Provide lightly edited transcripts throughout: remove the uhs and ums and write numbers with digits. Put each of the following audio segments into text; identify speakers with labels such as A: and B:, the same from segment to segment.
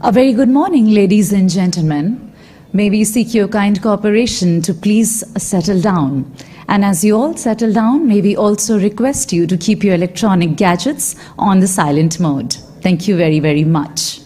A: A very good morning, ladies and gentlemen. May we seek your kind cooperation to please settle down. And as you all settle down, may we also request you to keep your electronic gadgets on the silent mode. Thank you very, very much.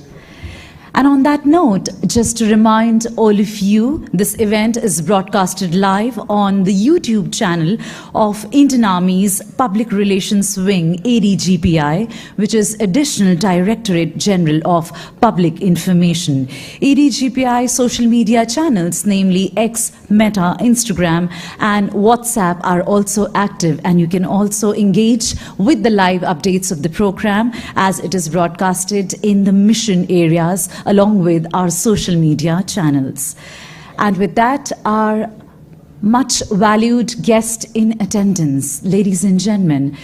A: And on that note, just to remind all of you, this event is broadcasted live on the YouTube channel of Indian Army's Public Relations Wing, ADGPI, which is Additional Directorate General of Public Information. ADGPI social media channels, namely X, Meta, Instagram, and WhatsApp are also active, and you can also engage with the live updates of the program as it is broadcasted in the mission areas along with our social media channels. And with that, our much valued guest in attendance, ladies and gentlemen,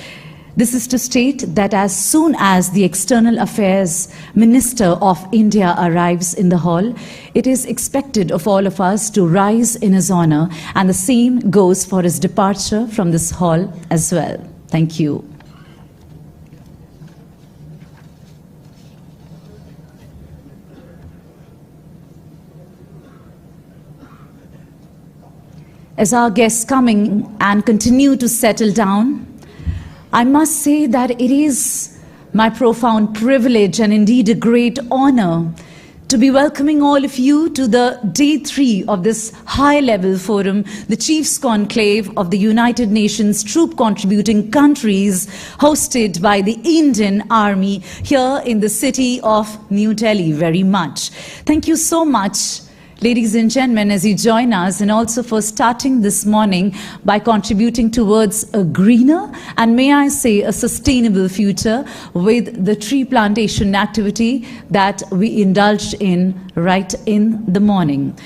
A: this is to state that as soon as the External Affairs Minister of India arrives in the hall, it is expected of all of us to rise in his honor, and the same goes for his departure from this hall as well. Thank you. As our guests coming and continue to settle down, I must say that it is my profound privilege and indeed a great honor to be welcoming all of you to the day 3 of this high-level forum, the Chiefs Conclave of the United Nations Troop Contributing Countries, hosted by the Indian Army here in the city of New Delhi very much. Thank you so much, ladies and gentlemen, as you join us, and also for starting this morning by contributing towards a greener and, may I say, a sustainable future with the tree plantation activity that we indulged in right in the morning.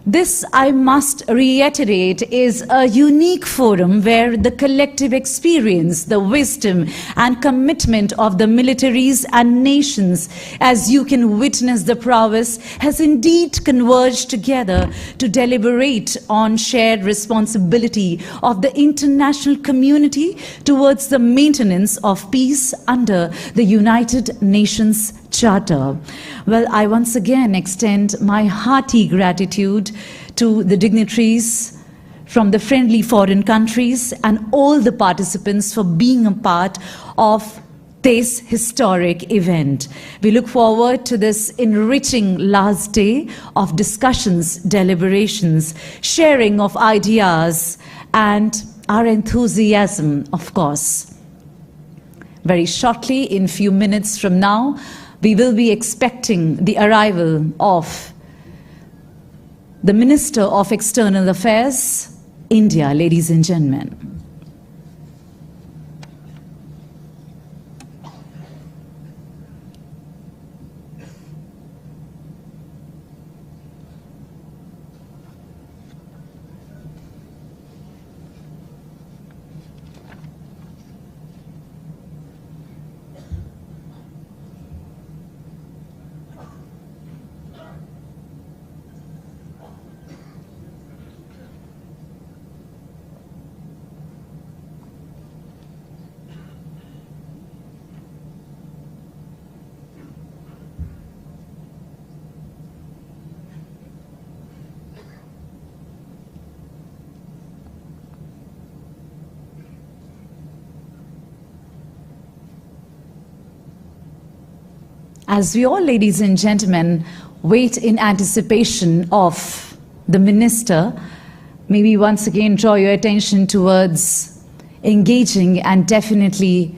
A: This, I must reiterate, is a unique forum where the collective experience, the wisdom and commitment of the militaries and nations, as you can witness the prowess, has indeed converged together to deliberate on shared responsibility of the international community towards the maintenance of peace under the United Nations Charter. Well, I once again extend my hearty gratitude to the dignitaries from the friendly foreign countries and all the participants for being a part of this historic event. We look forward to this enriching last day of discussions, deliberations, sharing of ideas, and our enthusiasm, of course. Very shortly, in few minutes from now, we will be expecting the arrival of the Minister of External Affairs, India, ladies and gentlemen. As we all, ladies and gentlemen, wait in anticipation of the minister, may we once again draw your attention towards engaging and definitely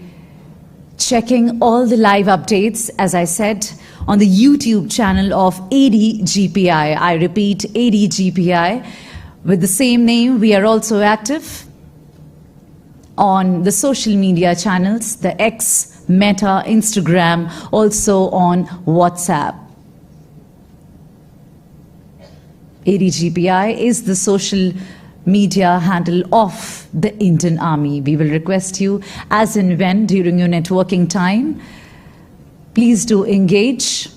A: checking all the live updates, as I said, on the YouTube channel of ADGPI. I repeat, ADGPI. With the same name, we are also active on the social media channels, the X, Meta, Instagram, also on WhatsApp. ADGPI is the social media handle of the Indian Army. We will request you, as and when during your networking time, please do engage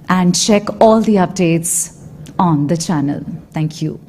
A: and check all the updates on the channel. Thank you.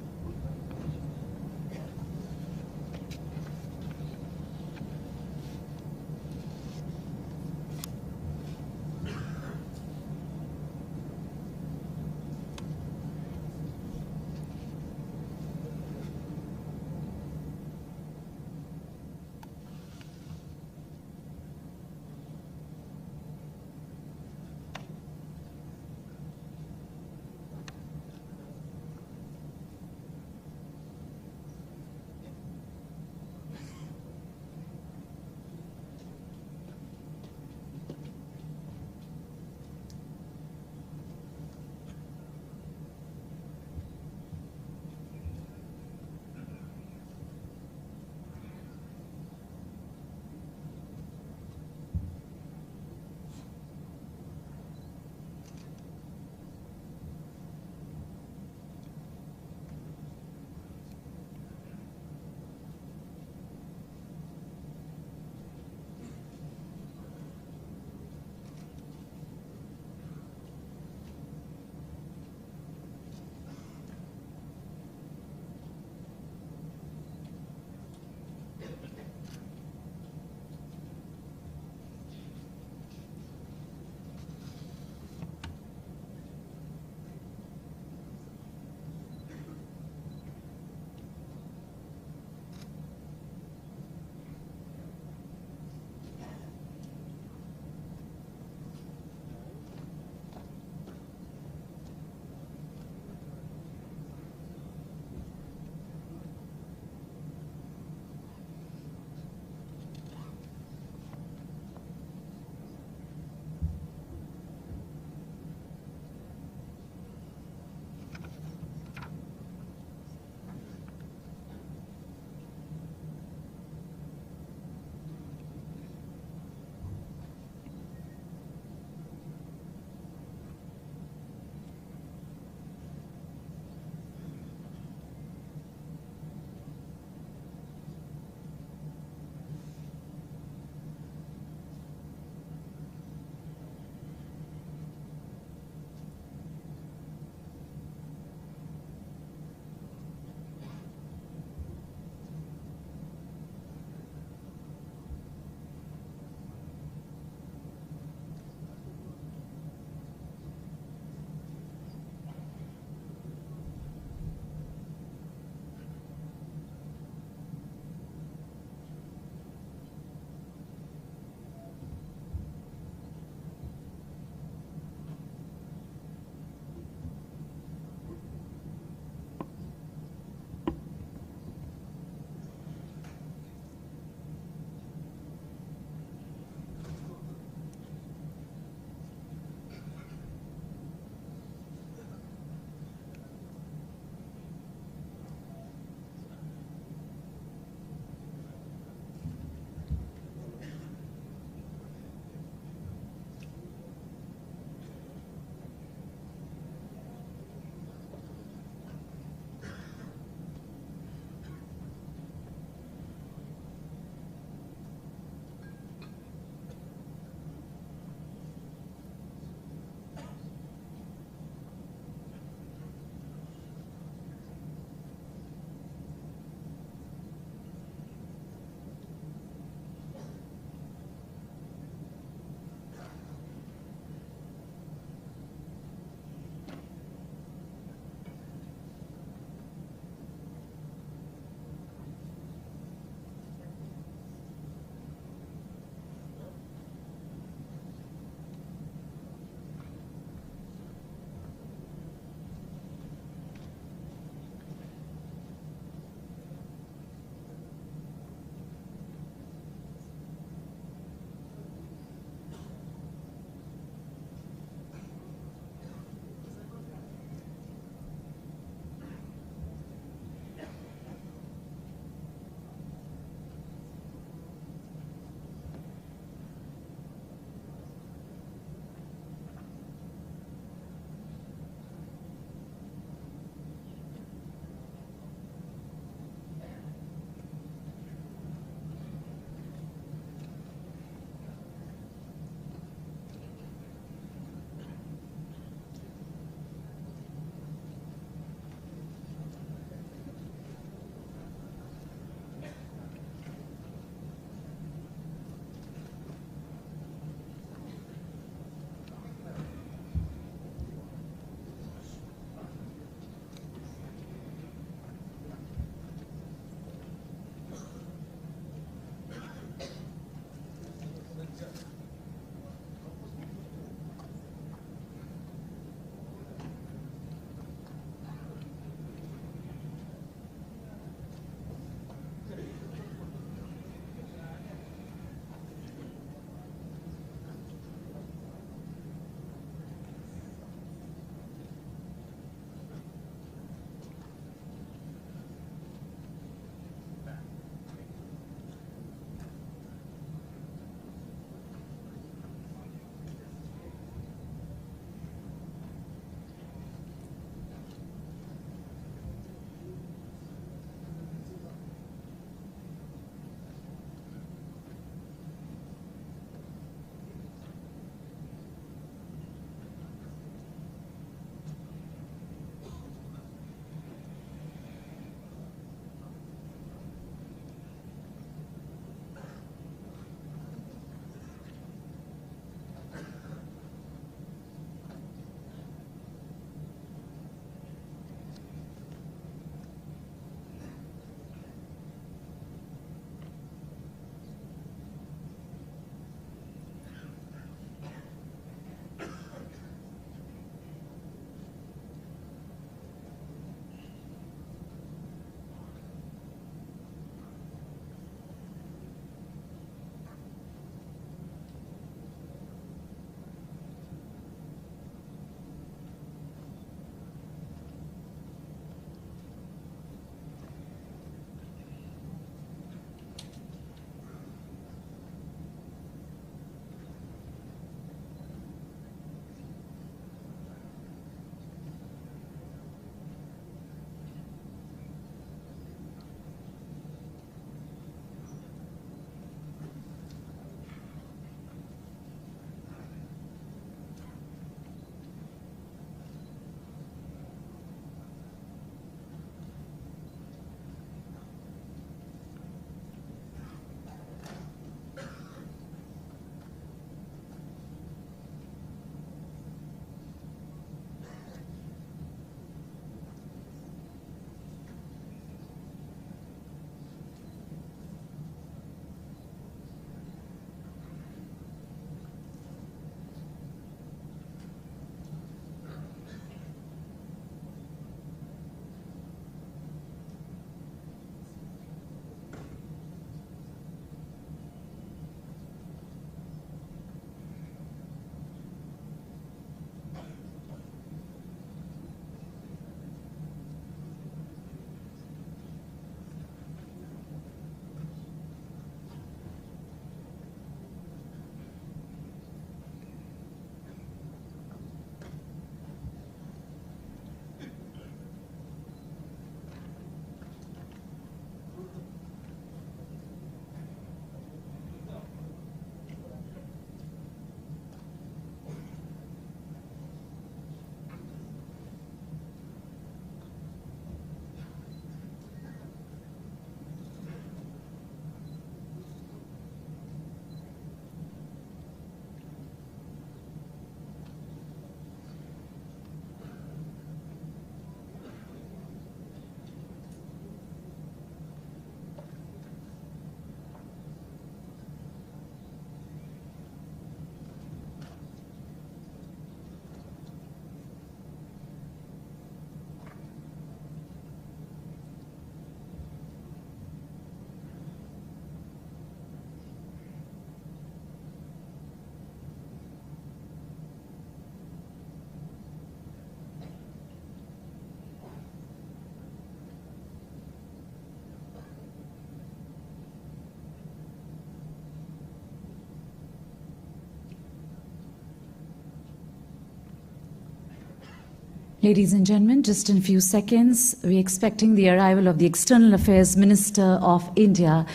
A: Ladies and gentlemen, just in a few seconds, we're expecting the arrival of the External Affairs Minister of India.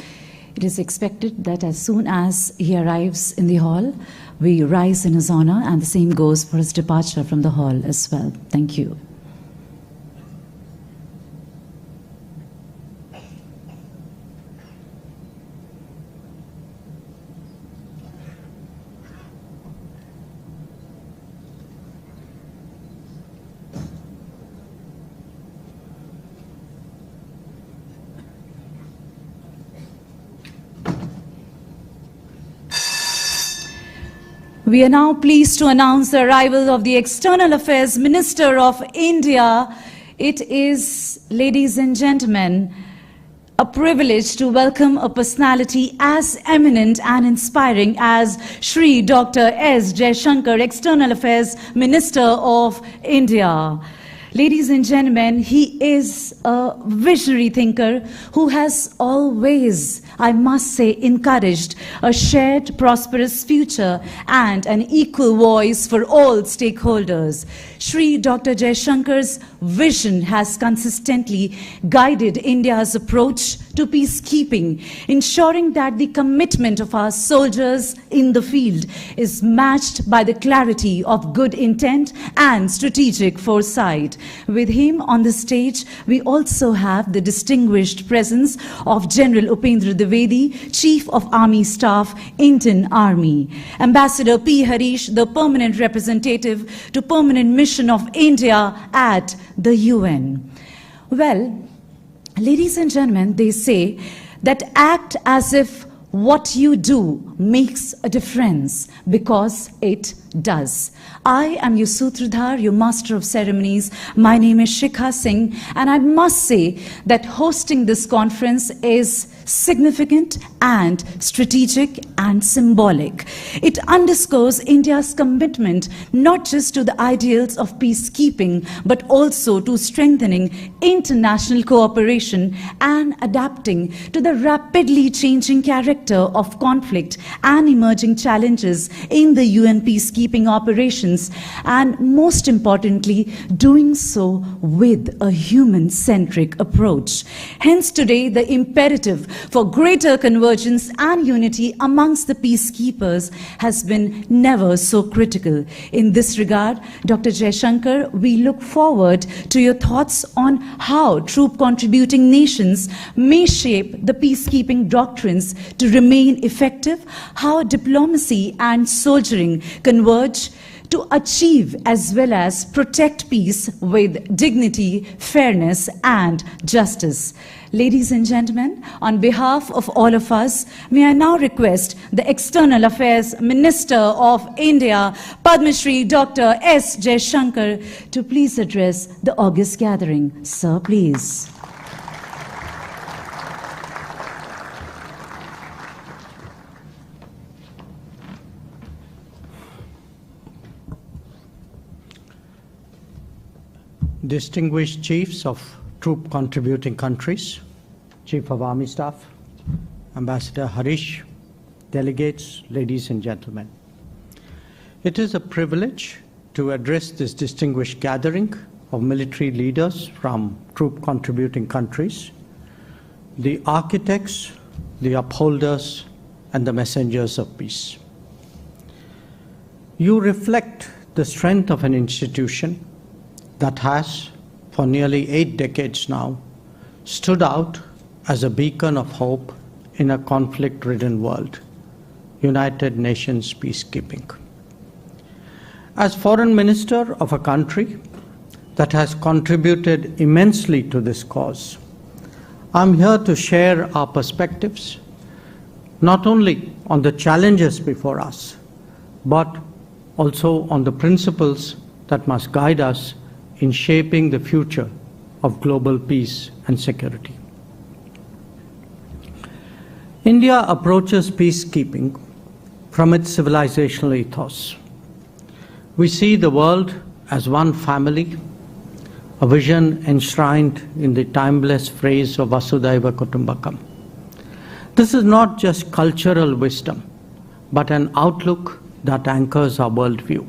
A: It is expected that as soon as he arrives in the hall, we rise in his honor, and the same goes for his departure from the hall as well. Thank you. We are now pleased to announce the arrival of the External Affairs Minister of India. It is, ladies and gentlemen, a privilege to welcome a personality as eminent and inspiring as Shri Dr. S. Jaishankar, External Affairs Minister of India. Ladies and gentlemen, he is a visionary thinker who has always, I must say, encouraged a shared, prosperous future and an equal voice for all stakeholders. Shri Dr. Jaishankar's vision has consistently guided India's approach to peacekeeping, ensuring that the commitment of our soldiers in the field is matched by the clarity of good intent and strategic foresight. With him on the stage, we also have the distinguished presence of General Upendra Dwivedi, Chief of Army Staff, Indian Army. Ambassador P. Harish, the permanent representative to Permanent Mission of India at the UN. Well, ladies and gentlemen, they say that act as if what you do makes a difference, because it does. I am your Sutradhar, your Master of Ceremonies. My name is Shikha Singh, and I must say that hosting this conference is significant and strategic and symbolic. It underscores India's commitment not just to the ideals of peacekeeping, but also to strengthening international cooperation and adapting to the rapidly changing character of conflict and emerging challenges in the UN peacekeeping operations, and most importantly, doing so with a human-centric approach. Hence today, the imperative for greater convergence and unity amongst the peacekeepers has been never so critical. In this regard, Dr. Jaishankar, we look forward to your thoughts on how troop-contributing nations may shape the peacekeeping doctrines to remain effective, how diplomacy and soldiering converge to achieve as well as protect peace with dignity, fairness, and justice. Ladies and gentlemen, on behalf of all of us, may I now request the External Affairs Minister of India, Padma Shri Dr. S. Jaishankar, to please address the august gathering. Sir, please.
B: Distinguished chiefs of troop contributing countries, Chief of Army Staff, Ambassador Harish, delegates, ladies and gentlemen. It is a privilege to address this distinguished gathering of military leaders from troop contributing countries, the architects, the upholders, and the messengers of peace. You reflect the strength of an institution that has, for nearly 8 decades now, stood out as a beacon of hope in a conflict-ridden world, United Nations peacekeeping. As Foreign Minister of a country that has contributed immensely to this cause, I'm here to share our perspectives, not only on the challenges before us, but also on the principles that must guide us in shaping the future of global peace and security. India approaches peacekeeping from its civilizational ethos. We see the world as one family, a vision enshrined in the timeless phrase of Vasudhaiva Kutumbakam. This is not just cultural wisdom, but an outlook that anchors our worldview.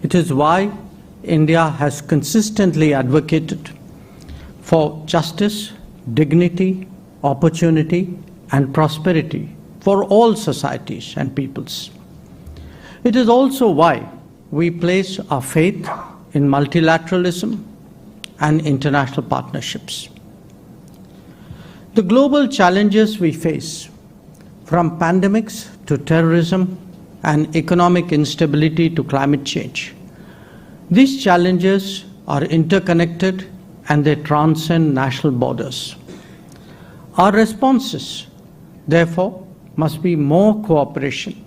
B: It is why India has consistently advocated for justice, dignity, opportunity, and prosperity for all societies and peoples. It is also why we place our faith in multilateralism and international partnerships. The global challenges we face, from pandemics to terrorism and economic instability to climate change, these challenges are interconnected and they transcend national borders. Our responses, therefore, must be more cooperation,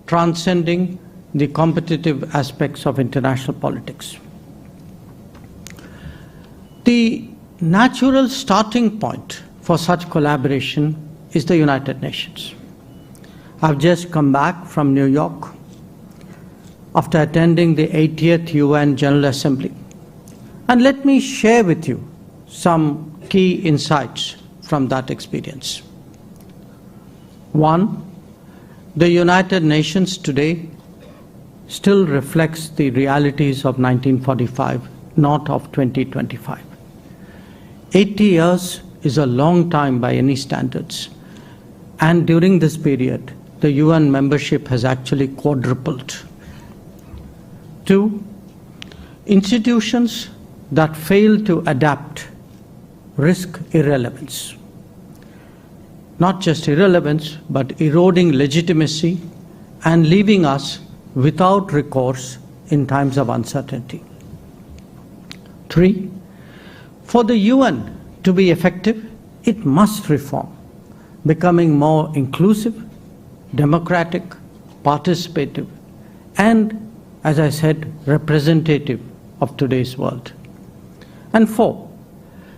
B: transcending the competitive aspects of international politics. The natural starting point for such collaboration is the United Nations. I've just come back from New York after attending the 80th UN General Assembly. And let me share with you some key insights from that experience. One, the United Nations today still reflects the realities of 1945, not of 2025. 80 years is a long time by any standards. And during this period, the UN membership has actually quadrupled. Two, institutions that fail to adapt risk irrelevance. Not just irrelevance, but eroding legitimacy and leaving us without recourse in times of uncertainty. Three, for the UN to be effective, it must reform, becoming more inclusive, democratic, participative, and, as I said, representative of today's world. And four,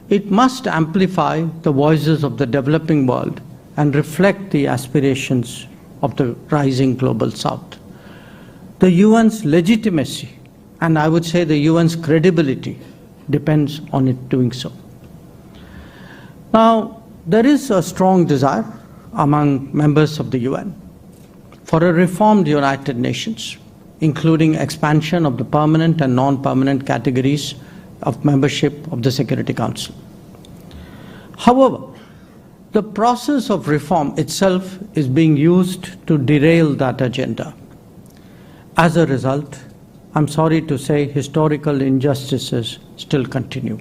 B: it must amplify the voices of the developing world and reflect the aspirations of the rising global south. The UN's legitimacy, and I would say the UN's credibility, depends on it doing so. Now, there is a strong desire among members of the UN for a reformed United Nations, including expansion of the permanent and non-permanent categories of membership of the Security Council. However, the process of reform itself is being used to derail that agenda. As a result, I'm sorry to say, historical injustices still continue.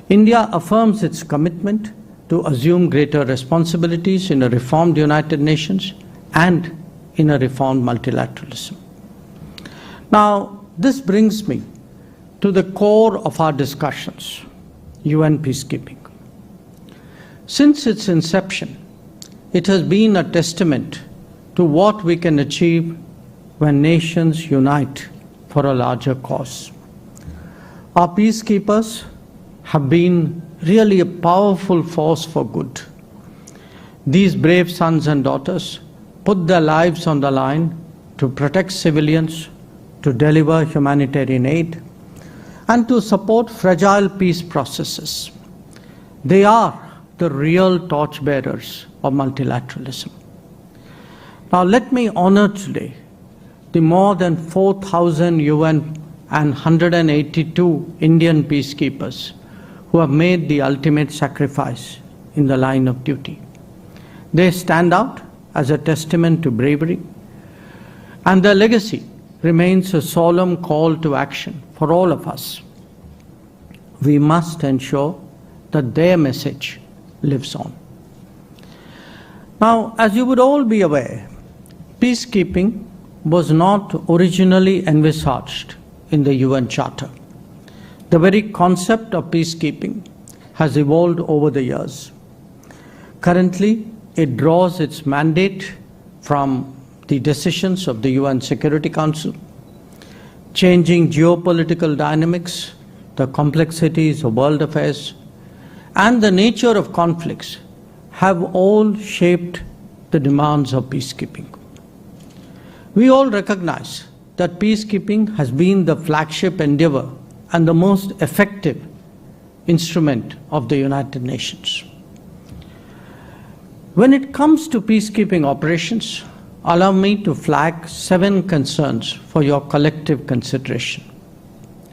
B: India affirms its commitment to assume greater responsibilities in a reformed United Nations and in a reformed multilateralism. Now, this brings me to the core of our discussions, UN peacekeeping. Since its inception, it has been a testament to what we can achieve when nations unite for a larger cause. Our peacekeepers have been really a powerful force for good. These brave sons and daughters put their lives on the line to protect civilians, to deliver humanitarian aid, and to support fragile peace processes. They are the real torchbearers of multilateralism. Now let me honor today the more than 4,000 UN and 182 Indian peacekeepers who have made the ultimate sacrifice in the line of duty. They stand out as a testament to bravery, and their legacy remains a solemn call to action for all of us. We must ensure that their message lives on. Now, as you would all be aware, peacekeeping was not originally envisaged in the UN Charter. The very concept of peacekeeping has evolved over the years. Currently, it draws its mandate from the decisions of the UN Security Council. Changing geopolitical dynamics, the complexities of world affairs, and the nature of conflicts have all shaped the demands of peacekeeping. We all recognize that peacekeeping has been the flagship endeavor and the most effective instrument of the United Nations. When it comes to peacekeeping operations, allow me to flag 7 concerns for your collective consideration.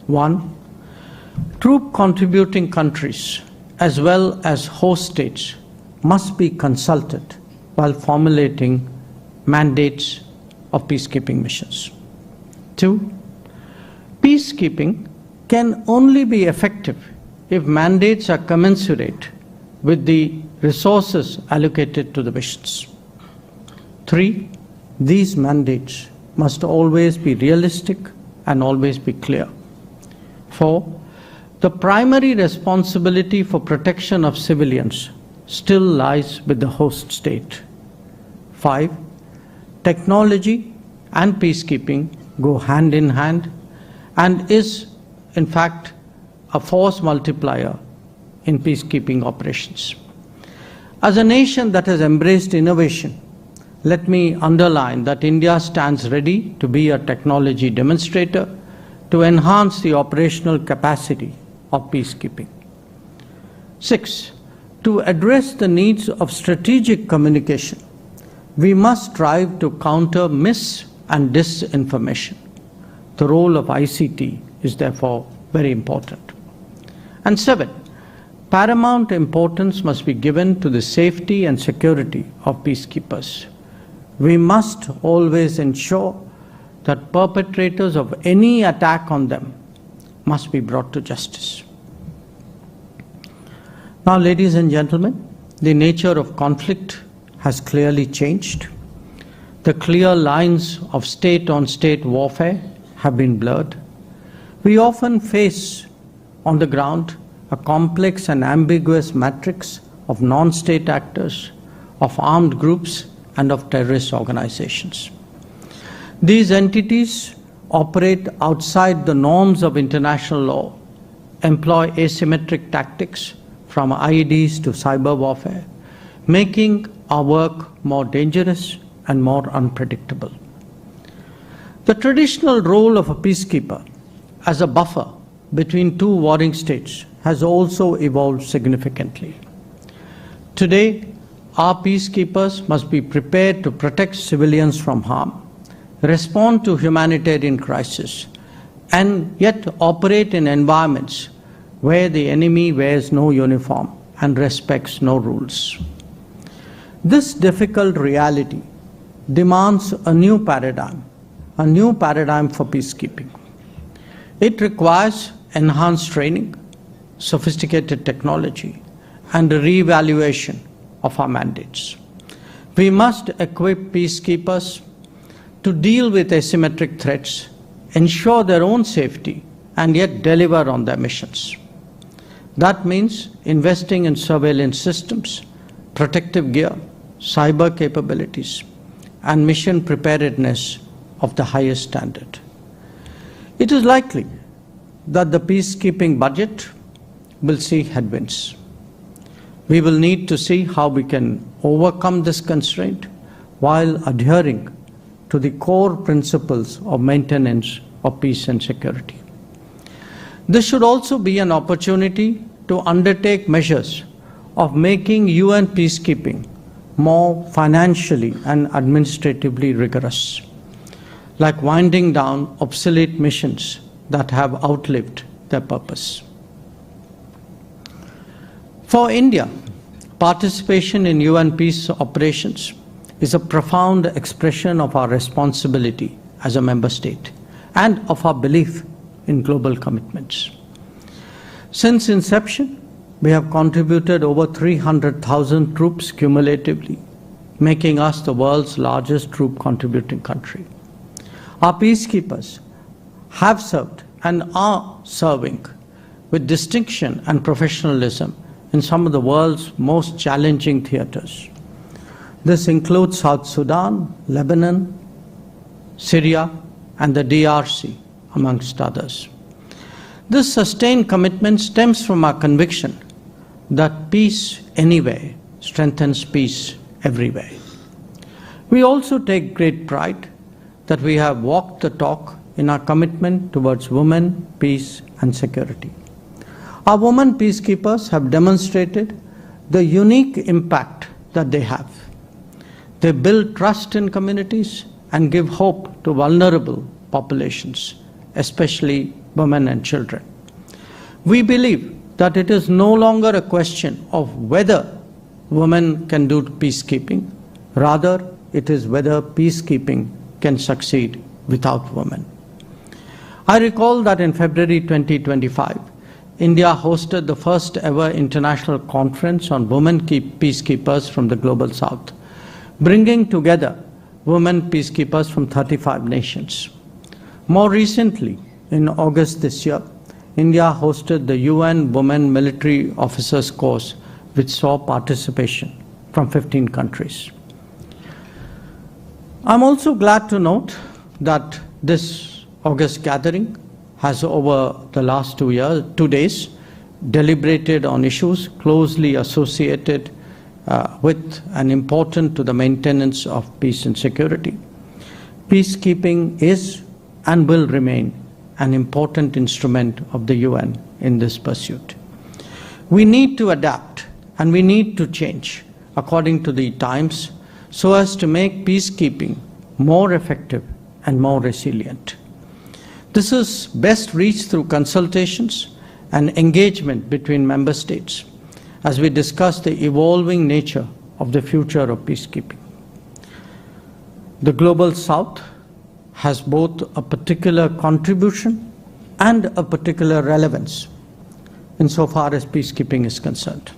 B: One, troop contributing countries as well as host states must be consulted while formulating mandates of peacekeeping missions. Two, peacekeeping can only be effective if mandates are commensurate with the resources allocated to the missions. Three, these mandates must always be realistic and always be clear. Four, the primary responsibility for protection of civilians still lies with the host state. Five, technology and peacekeeping go hand in hand and is, in fact, a force multiplier in peacekeeping operations. As a nation that has embraced innovation, let me underline that India stands ready to be a technology demonstrator to enhance the operational capacity of peacekeeping. Six, to address the needs of strategic communication, we must strive to counter mis- and disinformation. The role of ICT is therefore very important. And seven, paramount importance must be given to the safety and security of peacekeepers. We must always ensure that perpetrators of any attack on them must be brought to justice. Now, ladies and gentlemen, the nature of conflict has clearly changed. The clear lines of state-on-state warfare have been blurred. We often face on the ground a complex and ambiguous matrix of non-state actors, of armed groups, and of terrorist organizations. These entities operate outside the norms of international law, employ asymmetric tactics from IEDs to cyber warfare, making our work more dangerous and more unpredictable. The traditional role of a peacekeeper as a buffer between two warring states has also evolved significantly. Today, our peacekeepers must be prepared to protect civilians from harm, respond to humanitarian crises, and yet operate in environments where the enemy wears no uniform and respects no rules. This difficult reality demands a new paradigm for peacekeeping. It requires enhanced training, sophisticated technology, and a re-evaluation of our mandates. We must equip peacekeepers to deal with asymmetric threats, ensure their own safety, and yet deliver on their missions. That means investing in surveillance systems, protective gear, cyber capabilities, and mission preparedness of the highest standard. It is likely that the peacekeeping budget will see headwinds. We will need to see how we can overcome this constraint while adhering to the core principles of maintenance of peace and security. This should also be an opportunity to undertake measures of making UN peacekeeping more financially and administratively rigorous, like winding down obsolete missions that have outlived their purpose. For India, participation in UN peace operations is a profound expression of our responsibility as a member state and of our belief in global commitments. Since inception, we have contributed over 300,000 troops cumulatively, making us the world's largest troop contributing country. Our peacekeepers have served and are serving with distinction and professionalism in some of the world's most challenging theaters. This includes South Sudan, Lebanon, Syria, and the DRC, amongst others. This sustained commitment stems from our conviction that peace anywhere strengthens peace everywhere. We also take great pride that we have walked the talk in our commitment towards women, peace, and security. Our women peacekeepers have demonstrated the unique impact that they have. They build trust in communities and give hope to vulnerable populations, especially women and children. We believe that it is no longer a question of whether women can do peacekeeping, rather it is whether peacekeeping can succeed without women. I recall that in February 2025, India hosted the first ever international conference on women peacekeepers from the Global South, bringing together women peacekeepers from 35 nations. More recently, in August this year, India hosted the UN Women Military Officers Course, which saw participation from 15 countries. I'm also glad to note that this August gathering has, over the last 2 days, deliberated on issues closely associated with and important to the maintenance of peace and security. Peacekeeping is and will remain an important instrument of the UN in this pursuit. We need to adapt and we need to change according to the times so as to make peacekeeping more effective and more resilient. This is best reached through consultations and engagement between member states as we discuss the evolving nature of the future of peacekeeping. The Global South has both a particular contribution and a particular relevance insofar as peacekeeping is concerned.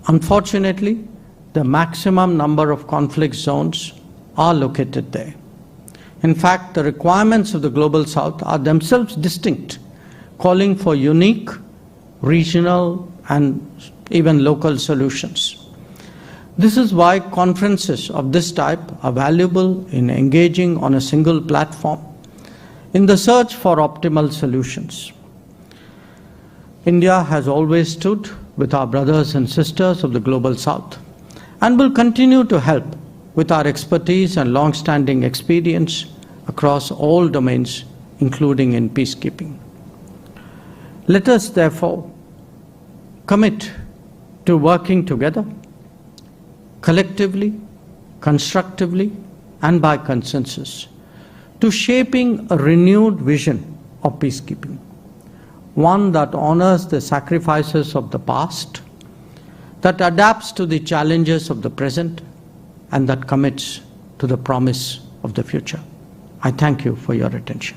B: Unfortunately, the maximum number of conflict zones are located there. In fact, the requirements of the Global South are themselves distinct, calling for unique, regional, and even local solutions. This is why conferences of this type are valuable in engaging on a single platform in the search for optimal solutions. India has always stood with our brothers and sisters of the Global South and will continue to help with our expertise and long-standing experience across all domains, including in peacekeeping. Let us therefore commit to working together, collectively, constructively, and by consensus, to shaping a renewed vision of peacekeeping, one that honors the sacrifices of the past, that adapts to the challenges of the present, and that commits to the promise of the future. I thank you for your attention.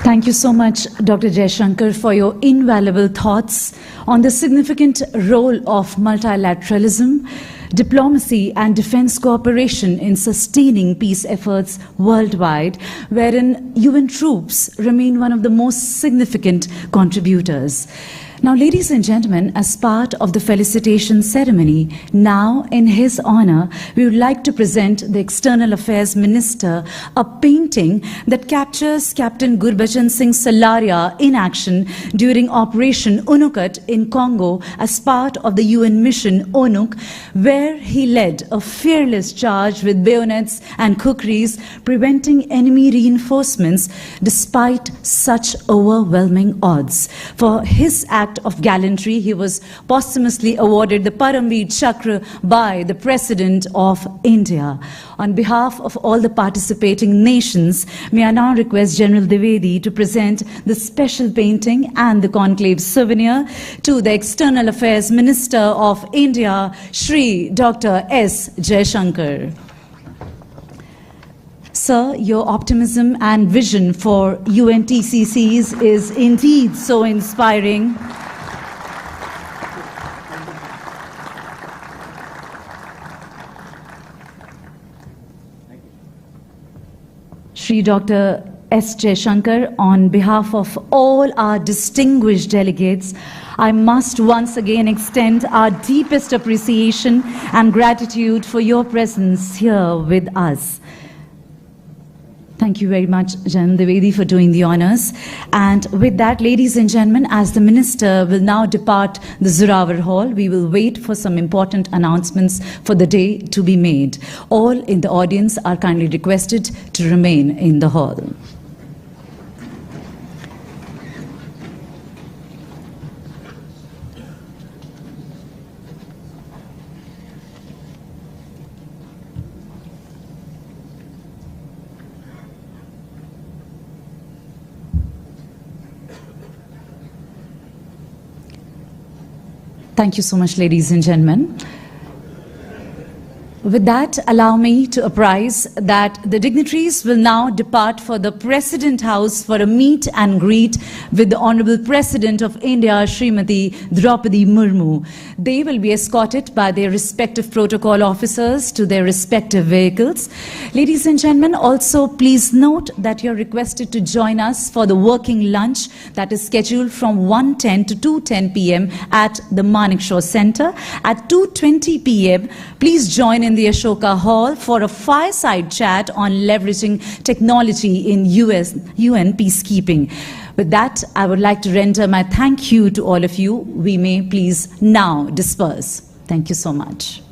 A: Thank you so much, Dr. Jaishankar, for your invaluable thoughts on the significant role of multilateralism, diplomacy and defense cooperation in sustaining peace efforts worldwide, wherein UN troops remain one of the most significant contributors. Now, ladies and gentlemen, as part of the felicitation ceremony, now in his honor, we would like to present the External Affairs Minister a painting that captures Captain Gurbachan Singh Salaria in action during Operation Unukut in Congo as part of the UN mission ONUC, where he led a fearless charge with bayonets and kukris, preventing enemy reinforcements despite such overwhelming odds. For his act of gallantry, he was posthumously awarded the Paramveer Chakra by the President of India. On behalf of all the participating nations, may I now request General Dwivedi to present the special painting and the conclave souvenir to the External Affairs Minister of India, Shri Dr. S. Jaishankar. Sir, your optimism and vision for UNTCCs is indeed so inspiring. Shri Dr. S. Jaishankar, on behalf of all our distinguished delegates, I must once again extend our deepest appreciation and gratitude for your presence here with us. Thank you very much, General Dwivedi, for doing the honors. And with that, ladies and gentlemen, as the Minister will now depart the Zorawar Hall, we will wait for some important announcements for the day to be made. All in the audience are kindly requested to remain in the hall. Thank you so much, ladies and gentlemen. With that, allow me to apprise that the dignitaries will now depart for the President House for a meet and greet with the Honorable President of India, Srimati Draupadi Murmu. They will be escorted by their respective protocol officers to their respective vehicles. Ladies and gentlemen, also please note that you're requested to join us for the working lunch that is scheduled from 1:10 to 2:10 p.m. at the Manekshaw Center. At 2:20 p.m., please join in the Ashoka Hall for a fireside chat on leveraging technology in UN peacekeeping. With that, I would like to render my thank you to all of you. We may please now disperse. Thank you so much.